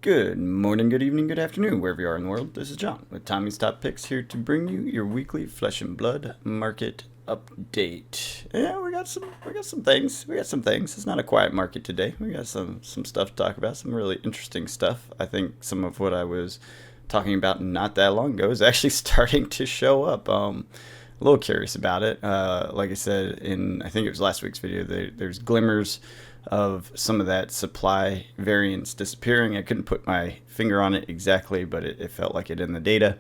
Good morning, good evening, good afternoon, wherever you are in the world. This is John with Tommy's Top Picks here to bring you your weekly flesh and blood market update. Yeah, we got some things. It's not a quiet market today. We got some stuff to talk about, some really interesting stuff. I think some of what I was talking about not that long ago is actually starting to show up. A little curious about it. Like I said in, I think it was last week's video, there's glimmers of some of that supply variance disappearing. I couldn't put my finger on it exactly, but it felt like it in the data.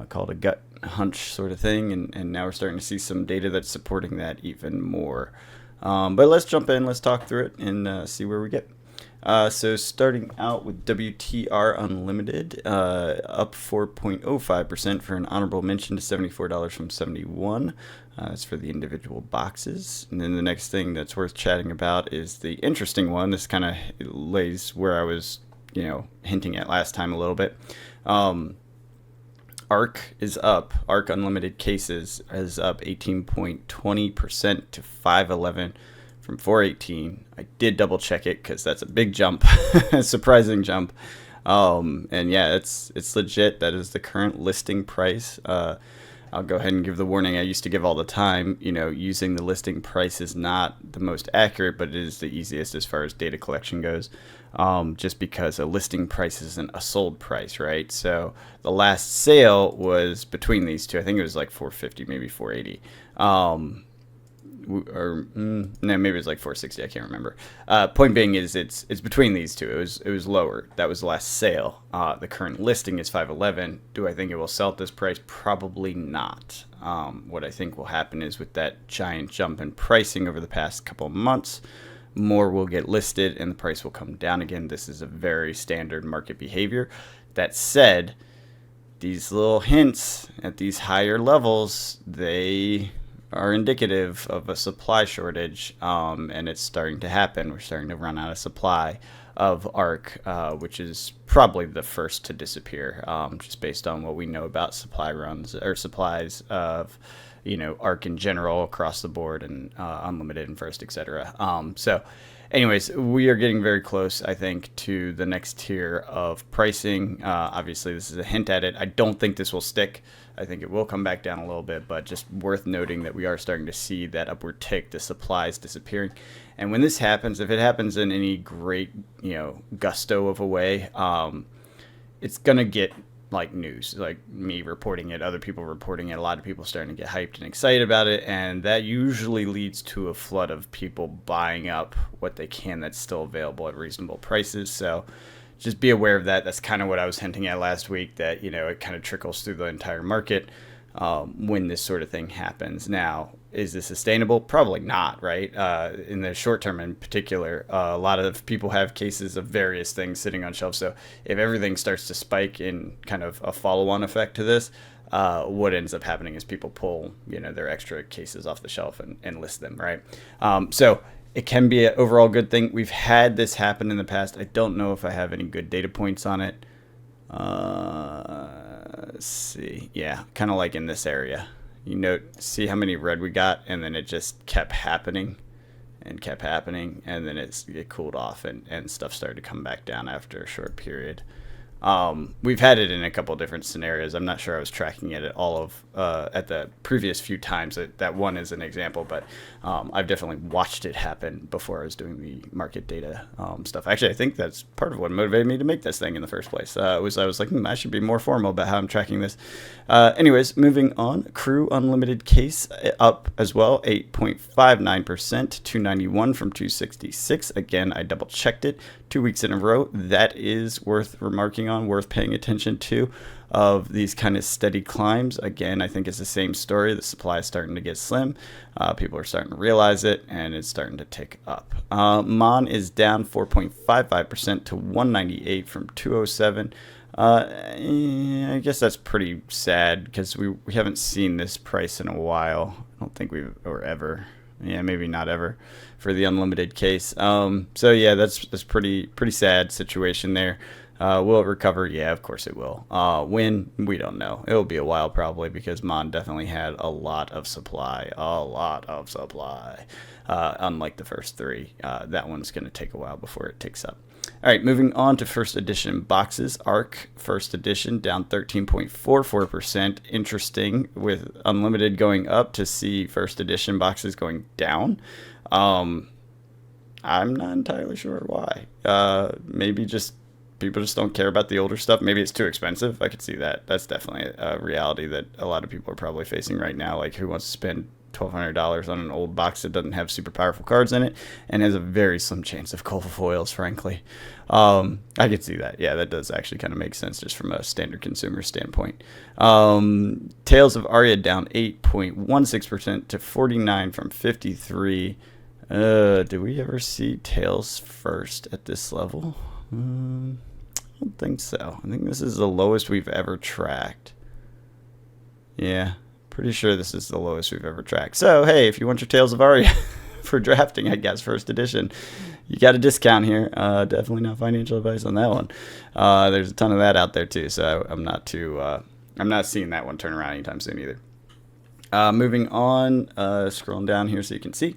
Called a gut hunch sort of thing, and now we're starting to see some data that's supporting that even more. But let's jump in, let's talk through it, and see where we get. So starting out with WTR Unlimited, up 4.05% for an honorable mention to $74 from 71. That's for the individual boxes. And then the next thing that's worth chatting about is the interesting one. This kind of lays where I was, hinting at last time a little bit. ARC is up. ARC Unlimited Cases is up 18.20% to 511 from 418. I did double check it because that's a big jump, a surprising jump. And yeah, it's legit. That is the current listing price. I'll go ahead and give the warning I used to give all the time. Using the listing price is not the most accurate, but it is the easiest as far as data collection goes. Just because a listing price isn't a sold price, right? So the last sale was between these two. I think it was like 450, maybe 480. No, maybe it was like 460. I can't remember. Point being is it's between these two. It was lower. That was the last sale. The current listing is 511. Do I think it will sell at this price? Probably not. What I think will happen is with that giant jump in pricing over the past couple of months, more will get listed and the price will come down again. This is a very standard market behavior. That said, these little hints at these higher levels, they are indicative of a supply shortage, and it's starting to happen. We're starting to run out of supply of ARC, which is probably the first to disappear, just based on what we know about supply runs or supplies of, ARC in general across the board, and Unlimited and First, etc. So anyways, we are getting very close, I think, to the next tier of pricing. Obviously, this is a hint at it. I don't think this will stick. I think it will come back down a little bit, but just worth noting that we are starting to see that upward tick, the supplies disappearing. And when this happens, if it happens in any great, gusto of a way, it's going to get like news, like me reporting it, other people reporting it, a lot of people starting to get hyped and excited about it, and that usually leads to a flood of people buying up what they can that's still available at reasonable prices. So just be aware of that. That's kind of what I was hinting at last week, that, it kind of trickles through the entire market when this sort of thing happens. Now, is this sustainable? Probably not, right? In the short term in particular, a lot of people have cases of various things sitting on shelves. So if everything starts to spike in kind of a follow-on effect to this, what ends up happening is people pull, their extra cases off the shelf and list them, right? So it can be an overall good thing. We've had this happen in the past. I don't know if I have any good data points on it. Let's see. Yeah, kind of like in this area. See how many red we got, and then it just kept happening, and then it cooled off, and stuff started to come back down after a short period. We've had it in a couple different scenarios. I'm not sure I was tracking it at all of at the previous few times. That one is an example, but I've definitely watched it happen before I was doing the market data stuff. Actually, I think that's part of what motivated me to make this thing in the first place. I was like, I should be more formal about how I'm tracking this. Anyways, moving on. Crew Unlimited Case up as well, 8.59%, 291 from 266. Again, I double checked it 2 weeks in a row. That is worth remarking on, worth paying attention to, of these kind of steady climbs. Again, I think it's the same story. The supply is starting to get slim. People are starting to realize it, and it's starting to tick up. Mon is down 4.55% to 198 from 207. I guess that's pretty sad because we haven't seen this price in a while. I don't think ever. Yeah, maybe not ever for the Unlimited Case. So yeah, that's pretty sad situation there. Will it recover? Yeah, of course it will. When? We don't know. It'll be a while probably, because Mon definitely had a lot of supply. Unlike the first three. That one's going to take a while before it ticks up. All right, moving on to first edition boxes. ARC first edition down 13.44%. Interesting, with Unlimited going up, to see first edition boxes going down. I'm not entirely sure why. Maybe just people just don't care about the older stuff. Maybe it's too expensive. I could see that. That's definitely a reality that a lot of people are probably facing right now. Like, who wants to spend $1,200 on an old box that doesn't have super powerful cards in it and has a very slim chance of cold foils, frankly? I could see that. Yeah, that does actually kind of make sense just from a standard consumer standpoint. Tales of Aria down 8.16% to 49 from 53. Do we ever see Tales first at this level? I don't think so. I think this is the lowest we've ever tracked. Yeah, pretty sure this is the lowest we've ever tracked. So, hey, if you want your Tales of Aria for drafting, I guess, first edition, you got a discount here. Definitely not financial advice on that one. There's a ton of that out there, too, so I'm not seeing that one turn around anytime soon either. Moving on, scrolling down here so you can see.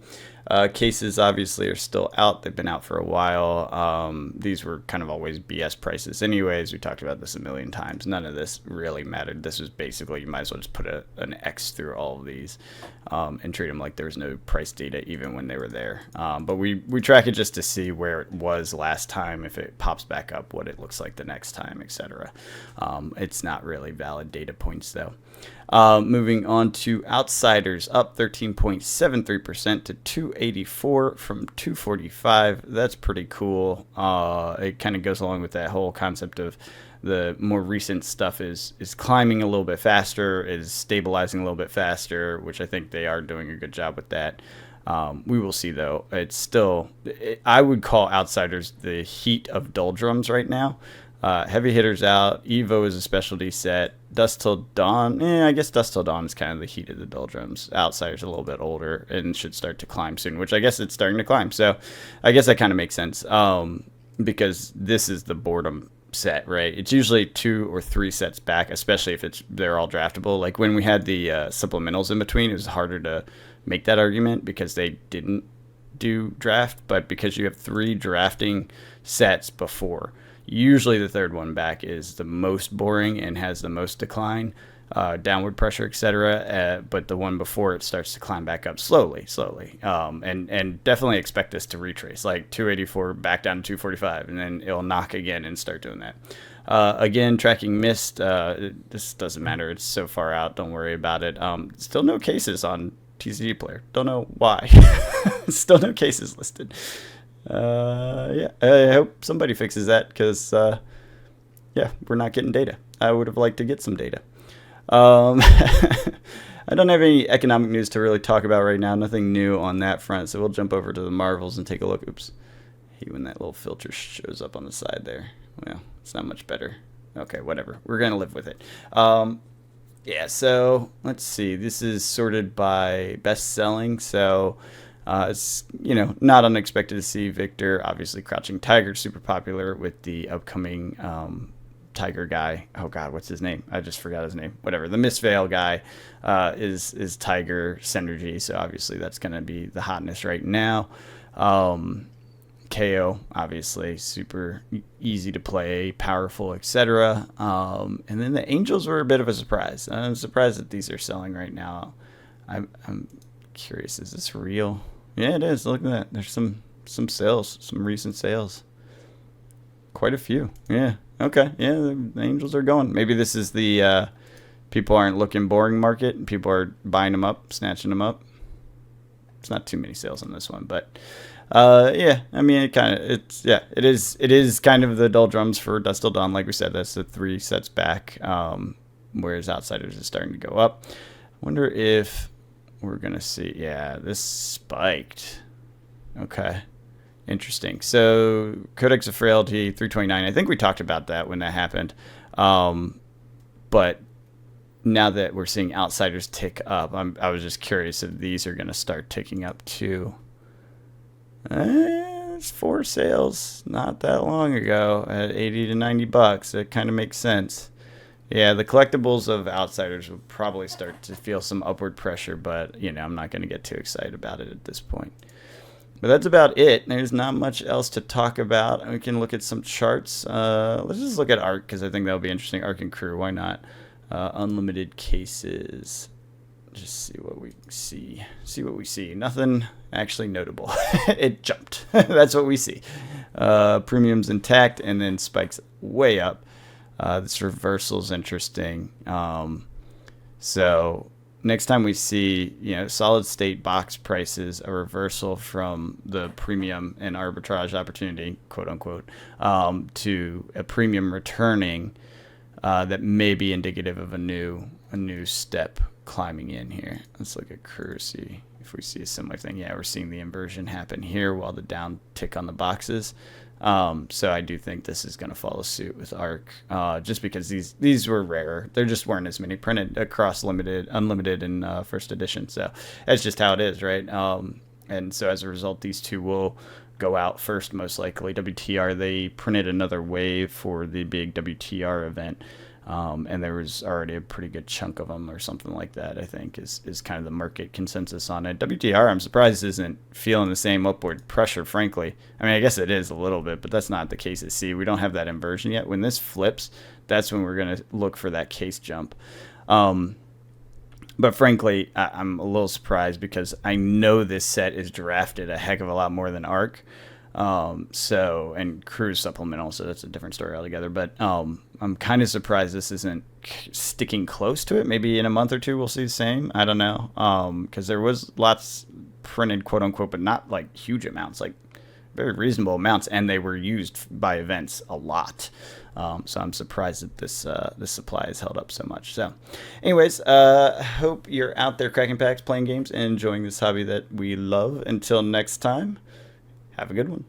Cases obviously are still out. They've been out for a while. These were kind of always BS prices anyways. We talked about this a million times. None of this really mattered. This was basically, you might as well just put an X through all of these and treat them like there was no price data even when they were there. But we track it just to see where it was last time, if it pops back up, what it looks like the next time, etc. It's not really valid data points though. Moving on to Outsiders, up 13.73% to 284 from 245. That's pretty cool. It kind of goes along with that whole concept of the more recent stuff is climbing a little bit faster, is stabilizing a little bit faster, which I think they are doing a good job with that. We will see, though. It's still, I would call Outsiders the heat of doldrums right now. Heavy hitters out. Evo is a specialty set. Dusk Till Dawn. I guess Dusk Till Dawn is kind of the heat of the doldrums. Outsiders a little bit older and should start to climb soon, which I guess it's starting to climb. So I guess that kind of makes sense because this is the boredom set, right? It's usually 2 or 3 sets back, especially if they're all draftable. Like when we had the supplementals in between, it was harder to make that argument because they didn't do draft, but because you have 3 drafting sets before, usually the third one back is the most boring and has the most decline, downward pressure, etc. But the one before it starts to climb back up slowly. And definitely expect this to retrace, like 284 back down to 245, and then it'll knock again and start doing that. Again, tracking missed. This doesn't matter. It's so far out. Don't worry about it. Still no cases on TCG Player. Don't know why. Still no cases listed. I hope somebody fixes that because, we're not getting data. I would have liked to get some data. I don't have any economic news to really talk about right now. Nothing new on that front. So we'll jump over to the Marvels and take a look. Oops. I hate when that little filter shows up on the side there. Well, it's not much better. Okay, whatever. We're going to live with it. So let's see. This is sorted by best selling. So it's, not unexpected to see Victor. Obviously, Crouching Tiger, super popular with the upcoming Tiger guy. Oh, God, what's his name? I just forgot his name. Whatever. The Mistveil guy is Tiger Synergy. So obviously, that's going to be the hotness right now. KO, obviously, super easy to play, powerful, etc. And then the Angels were a bit of a surprise. I'm surprised that these are selling right now. I'm curious, is this real? Yeah, it is. Look at that. There's some sales, some recent sales. Quite a few. Yeah. Okay. Yeah, the Angels are going. Maybe this is the people aren't looking boring market and people are buying them up, snatching them up. It's not too many sales on this one, but I mean, it is kind of the doldrums for Dusk Till Dawn. Like we said, that's the 3 sets back, whereas Outsiders is starting to go up. I wonder if we're going to see, this spiked. Okay. Interesting. So Codex of Frailty, 329. I think we talked about that when that happened. But now that we're seeing Outsiders tick up, I was just curious if these are going to start ticking up too. It's 4 sales not that long ago at $80 to $90. It kind of makes sense. Yeah, the collectibles of Outsiders will probably start to feel some upward pressure, but I'm not going to get too excited about it at this point. But that's about it. There's not much else to talk about. We can look at some charts. Let's just look at ARK because I think that'll be interesting. ARK and Crew, why not? Unlimited cases. Just see what we see. See what we see. Nothing actually notable. It jumped. That's what we see. Premium's intact and then spikes way up. This reversal's interesting. So next time we see, solid state box prices, a reversal from the premium and arbitrage opportunity, quote unquote, to a premium returning, that may be indicative of a new step climbing in here. Let's look at Crew, see if we see a similar thing. Yeah, we're seeing the inversion happen here while the down tick on the boxes. So I do think this is going to follow suit with ARK, just because these were rarer. There just weren't as many printed across unlimited, and first edition. So that's just how it is, right? And so as a result, these two will go out first, most likely. WTR, they printed another wave for the big WTR event. And there was already a pretty good chunk of them or something like that, I think, is kind of the market consensus on it. WTR, I'm surprised, isn't feeling the same upward pressure, frankly. I mean, I guess it is a little bit, but that's not the case at C. We don't have that inversion yet. When this flips, that's when we're going to look for that case jump. But frankly, I'm a little surprised because I know this set is drafted a heck of a lot more than ARK. And Crew's supplemental, so that's a different story altogether. But I'm kind of surprised this isn't sticking close to it. Maybe in a month or two we'll see the same. I don't know. Because there was lots printed, quote unquote, but not like huge amounts, like very reasonable amounts, and they were used by events a lot. So I'm surprised that this supply has held up so much. So, anyways, hope you're out there cracking packs, playing games, and enjoying this hobby that we love. Until next time. Have a good one.